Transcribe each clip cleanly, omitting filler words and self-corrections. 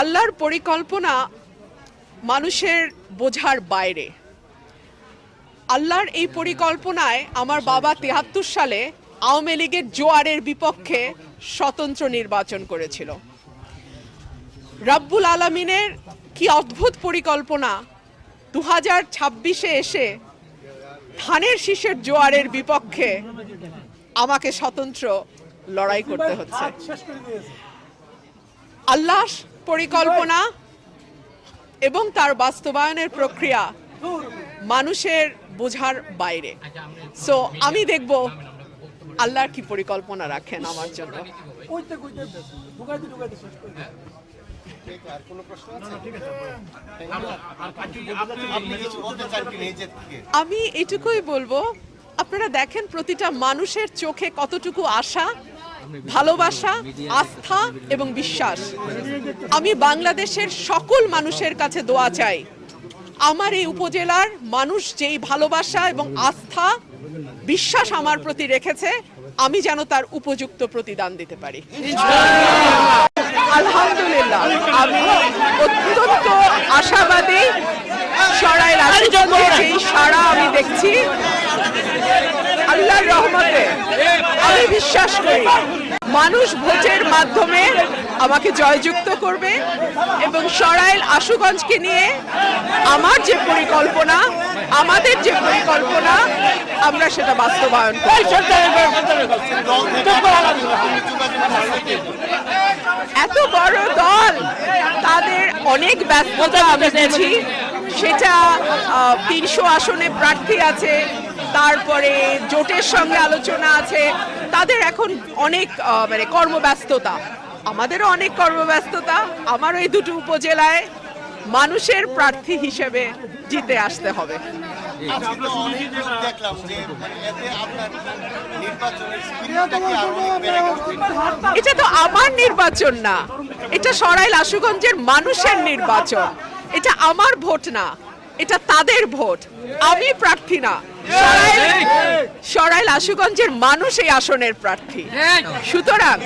আল্লাহর পরিকল্পনা মানুষের বোঝার বাইরে। আল্লাহর এই পরিকল্পনায় আমার বাবা ৭৩ সালে আওয়ামী লীগের জোয়ারের বিপক্ষে স্বতন্ত্র নির্বাচন করেছিল। রব্বুল আলামিনের কি অদ্ভুত পরিকল্পনা, 2026-এ এসে ধানের শীষের জোয়ারের বিপক্ষে আমাকে স্বতন্ত্র লড়াই করতে হচ্ছে। আল্লাহ পরিকল্পনা এবং তার বাস্তবায়নের প্রক্রিয়া মানুষের বোঝার বাইরে। সো আমি দেখব আল্লাহর কি পরিকল্পনা রাখেন আমার জন্য। আমি এটুকুই বলবো, আপনারা দেখেন প্রতিটা মানুষের চোখে কতটুকু আশা, ভালোবাসা, আস্থা এবং বিশ্বাস। আমি বাংলাদেশের সকল মানুষের কাছে দোয়া চাই, আমার এই উপজেলার মানুষ যেই ভালোবাসা এবং আস্থা, বিশ্বাস আমার প্রতি রেখেছে, আমি যেন তার উপযুক্ত প্রতিদান দিতে পারি। আলহামদুলিল্লাহ, আমি অত্যন্ত আশাবাদী। সরাইল আশুগঞ্জে যেই সাড়া আমি দেখছি, আল্লাহর রহমতে আমি বিশ্বাস করি মানুষ ভোটের মাধ্যমে আমাকে জয়যুক্ত করবে এবং সরাইল আশুগঞ্জকে নিয়ে আমার যে পরিকল্পনা, আমাদের যে পরিকল্পনা, আমরা সেটা বাস্তবায়ন করব। এত বড় দল, তাদের অনেক ব্যস্ততা আমি বুঝি। সেটা ৩০০ আসনে প্রার্থী আছে, তারপরে জোটের সঙ্গে আলোচনা আছে, তাদের এখন অনেক কর্মব্যস্ততা, আমাদেরও অনেক কর্মব্যস্ততা। আমারও এই দুটো উপজেলায় মানুষের প্রার্থী হিসেবে জিতে আসতে হবে। এটা তো আমার নির্বাচন না, এটা সরাইল আশুগঞ্জের মানুষের নির্বাচন। এটা আমার ভোট না, এটা তাদের ভোট। আমি প্রার্থী না, সরাইল আশুগঞ্জের মানুষ এই আসনের প্রার্থী। সুতরাং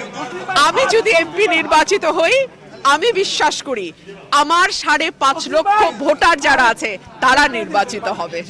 আমি যদি এমপি নির্বাচিত হই, আমি বিশ্বাস করি আমার ৫.৫ লক্ষ ভোটার যারা আছে তারা নির্বাচিত হবে।